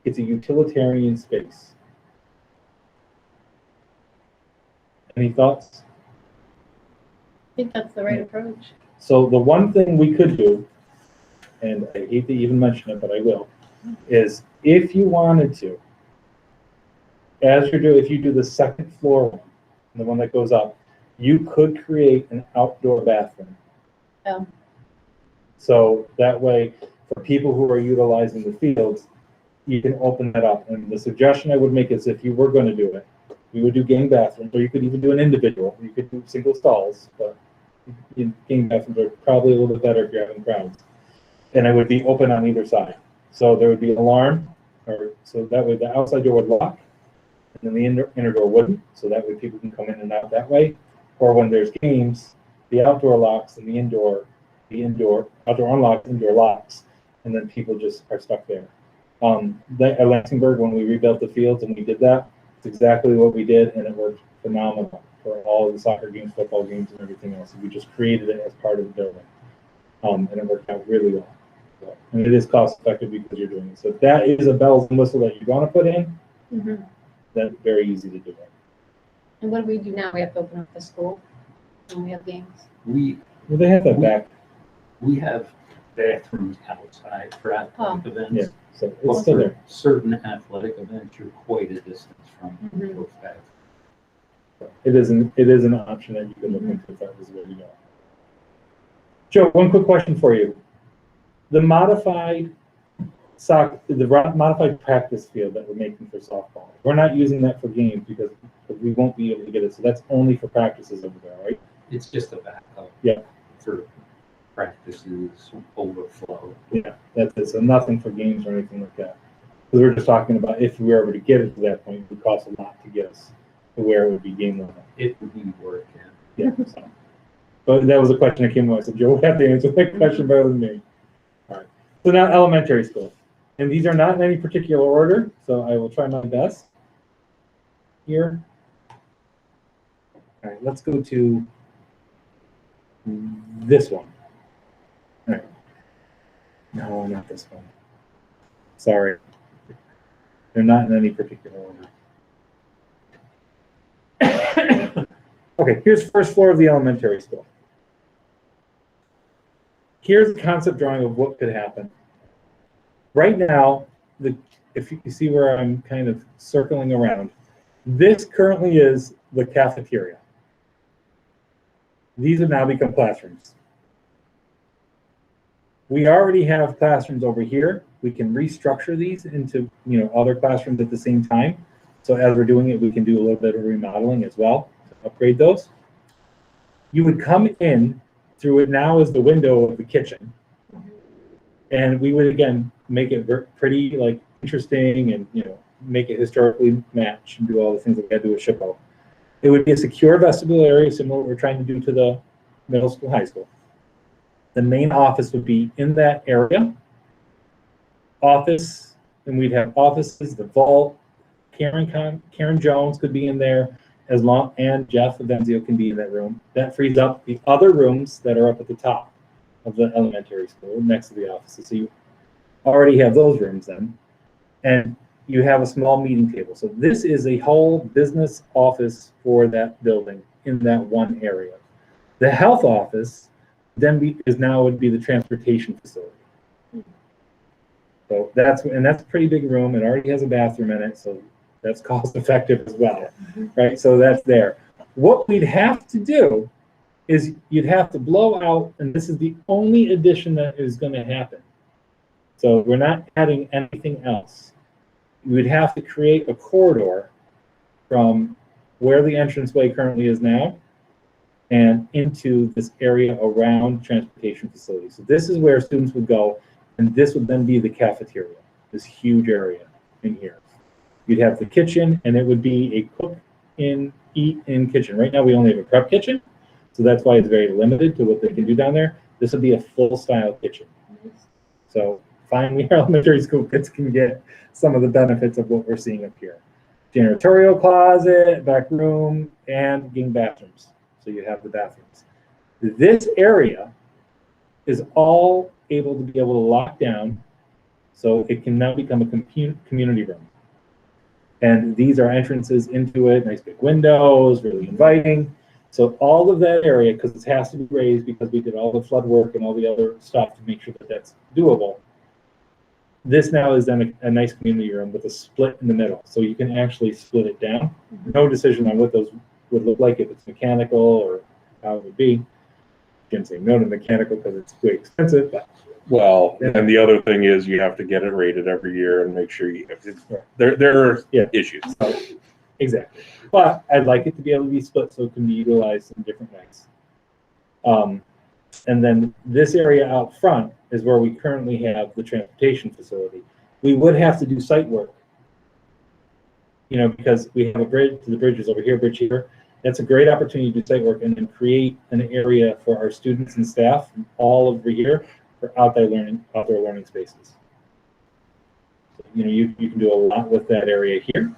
it's a utilitarian space. Any thoughts? I think that's the right approach. So the one thing we could do, and I hate to even mention it, but I will, is if you wanted to, if you do the second floor one, the one that goes up, you could create an outdoor bathroom. Oh. So that way, for people who are utilizing the fields, you can open that up. And the suggestion I would make is if you were going to do it, we would do gang bathrooms, or you could even do an individual. You could do single stalls, but gang bathrooms are probably a little bit better if you're having crowds. And it would be open on either side. So there would be an alarm, so that way the outside door would lock, and then the inner door wouldn't. So that way people can come in and out that way. Or when there's games, the outdoor locks and the outdoor unlocks, indoor locks, and then people just are stuck there. At Lansingburg, when we rebuilt the fields and we did that, it's exactly what we did, and it worked phenomenal for all the soccer games, football games, and everything else. We just created it as part of the building, and it worked out really well. So, and it is cost effective because you're doing it. So if that is a bells and whistle that you want to put in, that's very easy to do it. And what do we do now? We have to open up the school when we have games. Well, They have that back. We have bathrooms outside for athletic Oh. events. Yeah, so it's But still for there. certain athletic events, you're quite a distance from Mhm. those bathrooms. It is an option that you can look into if that was the way to go. Joe, one quick question for you. The modified modified practice field that we're making for softball, we're not using that for games because we won't be able to get it. So that's only for practices over there, right? It's just a backup. Yeah. For practices, overflow. Yeah, that's it. So nothing for games or anything like that. Because we're just talking about if we were ever to get it to that point, it would cost a lot to get us to where it would be game level. It would be work, yeah. Yeah. So. But that was a question that came up. I said, Joe, we have to answer that question better than me. All right. So now elementary school. And these are not in any particular order, so I will try my best here. All right, let's go to this one. All right. No, not this one. Sorry. They're not in any particular order. Okay, here's first floor of the elementary school. Here's a concept drawing of what could happen. Right now, if you see where I'm kind of circling around, this currently is the cafeteria. These have now become classrooms. We already have classrooms over here. We can restructure these into, other classrooms at the same time. So as we're doing it, we can do a little bit of remodeling as well to upgrade those. You would come in through it now as the window of the kitchen. And we would, again, make it pretty, like, interesting and, make it historically match and do all the things that we had to do with SHPO. It would be a secure vestibule area, similar to what we're trying to do to the middle school, high school. The main office would be in that area. Office, and we'd have offices, the vault, Karen Jones could be in there, and Jeff Avenzio can be in that room. That frees up the other rooms that are up at the top of the elementary school next to the offices. So you already have those rooms then. And you have a small meeting table. So this is a whole business office for that building in that one area. The health office then would be the transportation facility. So that's a pretty big room. It already has a bathroom in it, so that's cost effective as well, right? So that's there. What we'd have to do is you'd have to blow out, and this is the only addition that is going to happen. So we're not adding anything else. You would have to create a corridor from where the entranceway currently is now and into this area around transportation facilities. So this is where students would go, and this would then be the cafeteria, this huge area in here. You'd have the kitchen, and it would be a cook in, eat in kitchen. Right now we only have a prep kitchen, so that's why it's very limited to what they can do down there. This would be a full style kitchen. So finally our elementary school kids can get some of the benefits of what we're seeing up here. Janitorial closet, back room, and getting bathrooms. So you have the bathrooms. This area is all able to lock down, so it can now become a community room. And these are entrances into it, nice big windows, really inviting. So all of that area, because it has to be raised because we did all the flood work and all the other stuff to make sure that that's doable. This now is then a nice community room with a split in the middle. So you can actually split it down. No decision on what those would look like, if it's mechanical or how it would be. Can't say no to mechanical because it's way expensive, but Well, and the other thing is you have to get it rated every year and make sure there are issues. so, exactly. But I'd like it to be able to be split so it can be utilized in different ways. And then this area out front is where we currently have the transportation facility. We would have to do site work, because we have a bridge. The bridge is over here, bridge here. That's a great opportunity to do site work and then create an area for our students and staff all over here for outdoor learning spaces. So, you can do a lot with that area here.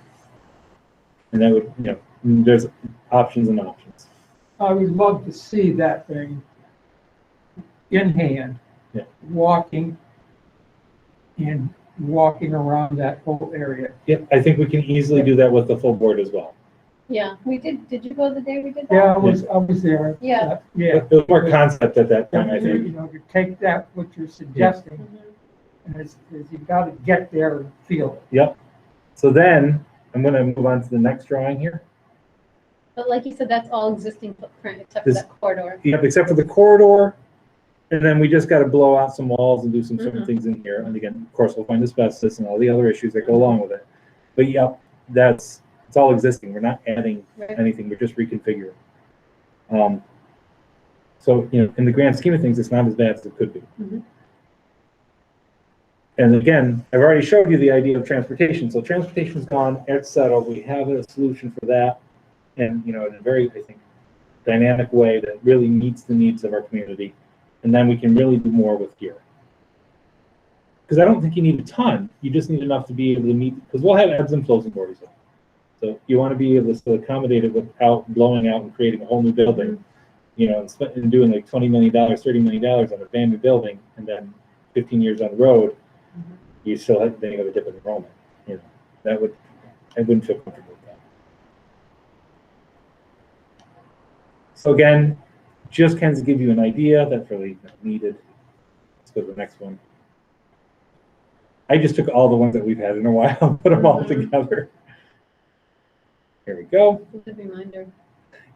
And that would, there's options and options. I would love to see that thing in hand, Yeah. walking around that whole area. Yep, I think we can easily do that with the full board as well. Yeah, we did. Did you go the day we did that? Yeah, I was there. Yeah. Yeah. It was more concept at that time, I think. To take that, what you're suggesting, and is you gotta get there and feel it. Yep. So then I'm going to move on to the next drawing here. But like you said, that's all existing footprint except for This- that corridor. Yep, except for the corridor. And then we just got to blow out some walls and do some certain things in here. And again, of course, we'll find asbestos and all the other issues that go along with it. But yep, it's all existing. We're not adding Right. anything. We're just reconfiguring. So, in the grand scheme of things, it's not as bad as it could be. Mhm. And again, I've already showed you the idea of transportation. So transportation's gone, it's settled. We have a solution for that. And, in a very, I think, dynamic way that really meets the needs of our community. And then we can really do more with gear. Because I don't think you need a ton. You just need enough to be able to meet, because we'll have ebbs and flows in Voorheesville. So you want to be able to still accommodate it without blowing out and creating a whole new building, and doing like $20 million, $30 million on a brand new building, and then 15 years on the road, you still have to have a different enrollment. I wouldn't feel comfortable with that. So again, just kind of give you an idea. That's really not needed. Let's go to the next one. I just took all the ones that we've had in a while and put them all together. Here we go. Good reminder.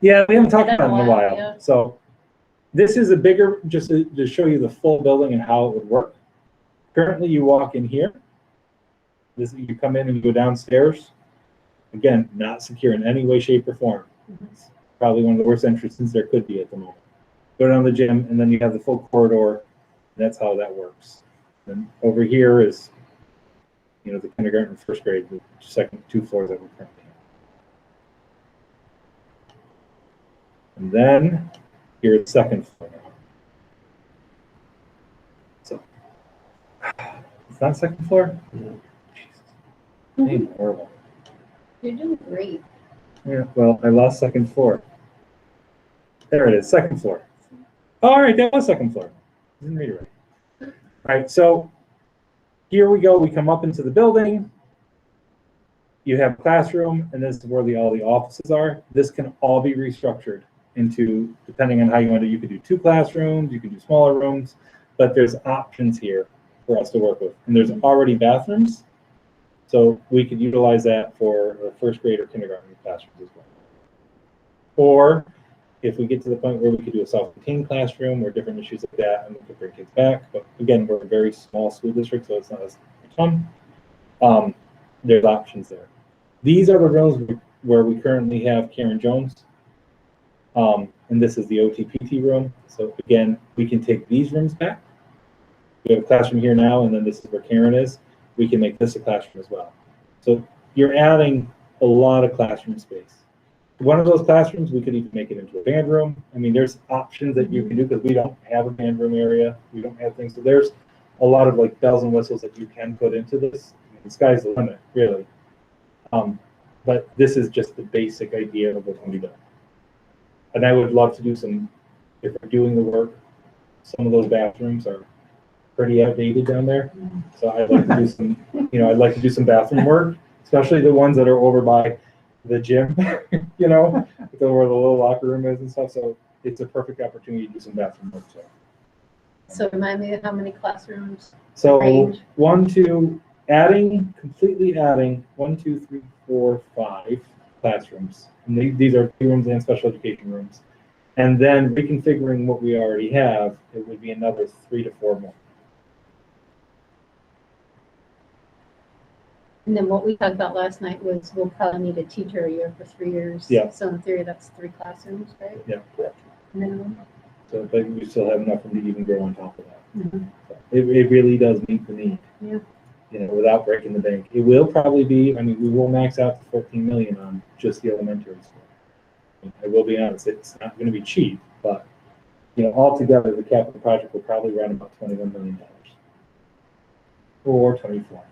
Yeah, we haven't talked Been a about it in a while, while. yeah. So this is a bigger, just to show you the full building and how it would work. Currently, you walk in here. You come in and you go downstairs. Again, not secure in any way, shape, or form. It's probably one of the worst entrances there could be at the moment. Go down the gym, and then you have the full corridor. That's how that works. And over here is, you know, the kindergarten and first grade, the second 2 floors that we're currently in. And then here is the second floor now. So it's not second floor? Jesus. I'm horrible. You're doing great. Yeah, well, I lost second floor. There it is, second floor. All right, that was second floor. Didn't read it right. All right, so here we go. We come up into the building. You have classroom, and this is where all the offices are. This can all be restructured into, depending on how you want to. You could do 2 classrooms, you could do smaller rooms, but there's options here for us to work with. And there's already bathrooms, so we could utilize that for first grade or kindergarten classrooms as well. Or if we get to the point where we could do a self-contained classroom or different issues like that, and we could bring kids back. But again, we're a very small school district, so it's not as fun. There's options there. These are the rooms where we currently have Karen Jones. And this is the OTPT room. So again, we can take these rooms back. We have a classroom here now, and then this is where Karen is. We can make this a classroom as well. So you're adding a lot of classroom space. One of those classrooms, we could even make it into a band room. I mean, there's options that you can do because we don't have a band room area. We don't have things. So there's a lot of like bells and whistles that you can put into this. I mean, the sky's the limit, really. But this is just the basic idea of what can be done. And I would love to do some, if we're doing the work, some of those bathrooms are pretty outdated down there. So I'd like to do some, I'd like to do some bathroom work, especially the ones that are over by the gym, where the little locker room is and stuff. So it's a perfect opportunity to do some bathroom work. So remind me of how many classrooms? So Range. completely adding 1, 2, 3, 4, 5 classrooms. And these are playrooms and special education rooms. And then reconfiguring what we already have, it would be another 3 to 4 more. And then what we talked about last night was we'll probably need a teacher a year for 3 years. Yeah. So in theory, that's 3 classrooms, right? Yeah, correct. Minimum. So, but we still have enough room to even grow on top of that. Mhm. So it really does meet the need. Yeah. Without breaking the bank. It will probably be, we will max out to 14 million on just the elementary school. I will be honest, it's not going to be cheap, but altogether the capital project will probably run about $21 million. Or 24.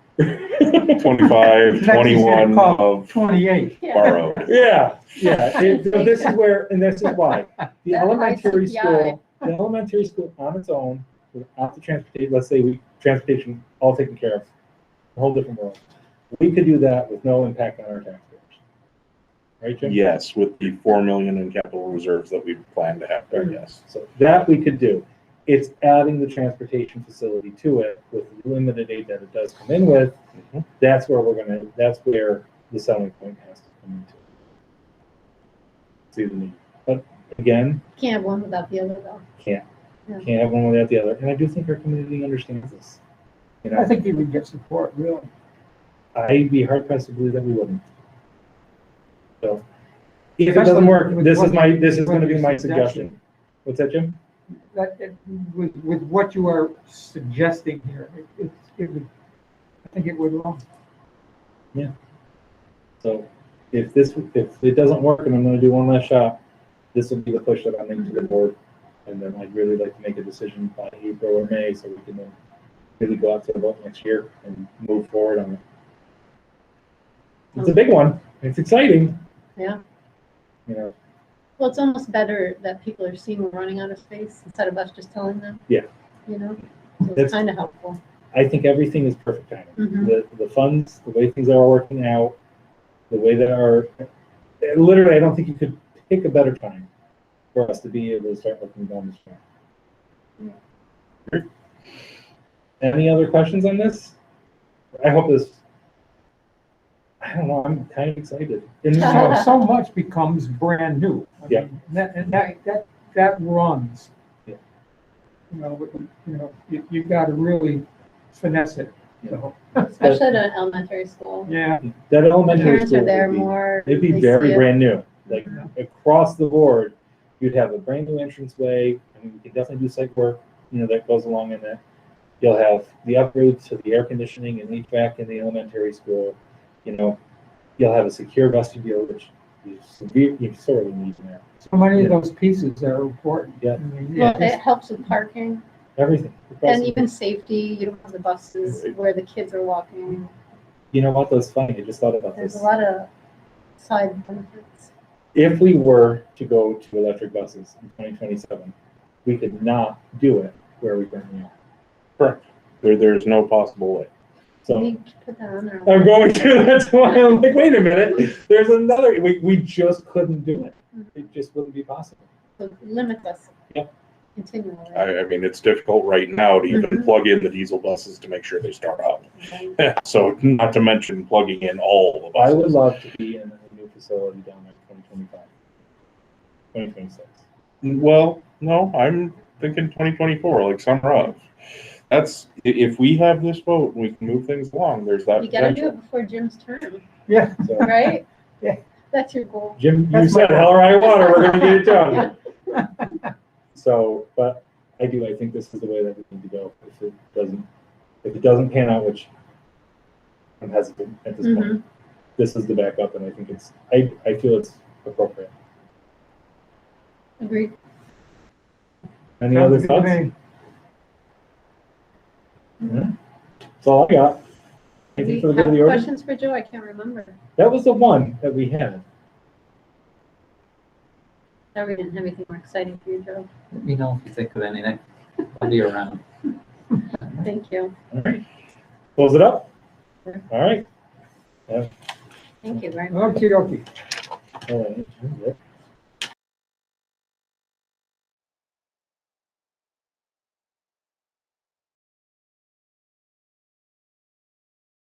25, 21 of 28. borrowed. Yeah. So this is where, and this is why. The That elementary high school on its own, without the transportation, let's say transportation all taken care of, a whole different world. We could do that with no impact on our taxpayers. Right, Jim? Yes, with the 4 million in capital reserves that we plan to have there, yes. So that we could do. It's adding the transportation facility to it with the limited aid that it does come in with. Mhm. That's where that's where the selling point has to come into. See the need. But again, Can't have one without the other, though. can't Yeah. have one without the other. And I do think our community understands this. I think you would get support, really. I'd be hard pressed to believe that we wouldn't. So if it doesn't work, this is going to be my suggestion. What's that, Jim? With what you are suggesting here, it would, I think it would run. Yeah. So if it doesn't work and I'm going to do one last shot, this will be the push that I make to the board. And then I'd really like to make a decision by April or May so we can then really go out to the vote next year and move forward on it. It's a big one. It's exciting. Yeah. Well, it's almost better that people are seeing we're running out of space instead of us just telling them. Yeah. So That's- it's kind of helpful. I think everything is perfect timing. Mhm. The funds, the way things are working out, the way that literally, I don't think you could pick a better time for us to be able to start looking down this track. Any other questions on this? I hope this I don't know, I'm kind of excited. And, So much becomes brand new. I Yeah. mean, that runs. Yeah. You've got to really finesse it, so, Especially at an elementary school. yeah. that elementary Parents school are there would be, more. it'd be they very see it. brand new. Like across the board, you'd have a brand new entranceway. I mean, we could definitely do site work, that goes along in that. You'll have the upgrades to the air conditioning and HVAC in the elementary school. You'll have a secure vestibule, which you sorely need there. So many of those pieces are important. Yeah. I mean, Well, yeah, it helps with parking Everything. and even safety. You don't have the buses where the kids are walking. You know what? That's funny. I just thought about There's this. a lot of side benefits. If we were to go to electric buses in 2027, we could not do it where we currently are. Correct. There's no possible way. We So need to put that on there. I'm going to. That's why I'm like, wait a minute. There's another. We just couldn't do it. It just wouldn't be possible. So it limits us. Yep. Continually. I mean, it's difficult right now to even Mhm. plug in the diesel buses to make sure they start up. Okay. So not to mention plugging in all the I buses. would love to be in a new facility down there 2025, 2026. Well, no, I'm thinking 2024, like summer of. If we have this vote, and we can move things along, there's that You gotta do potential. it before Jim's term, yeah. So, right? Yeah. That's your goal. Jim, you That's said my hell or high water, we're gonna get it done. So, but I think this is the way that we need to go. If it doesn't pan out, which I'm hesitant at this point, this is the backup, and I think I feel it's appropriate. Agreed. Any other Sounds good to thoughts? me. That's all I got. Do Anything we for the good of have the order? questions for Joe? I can't remember. That was the one that we had. I didn't have anything more exciting for you, Joe. Let me know if you think of anything. I'll be around. Thank you. All right. Close it up. All right. Thank you very much. Okey dokey. All right.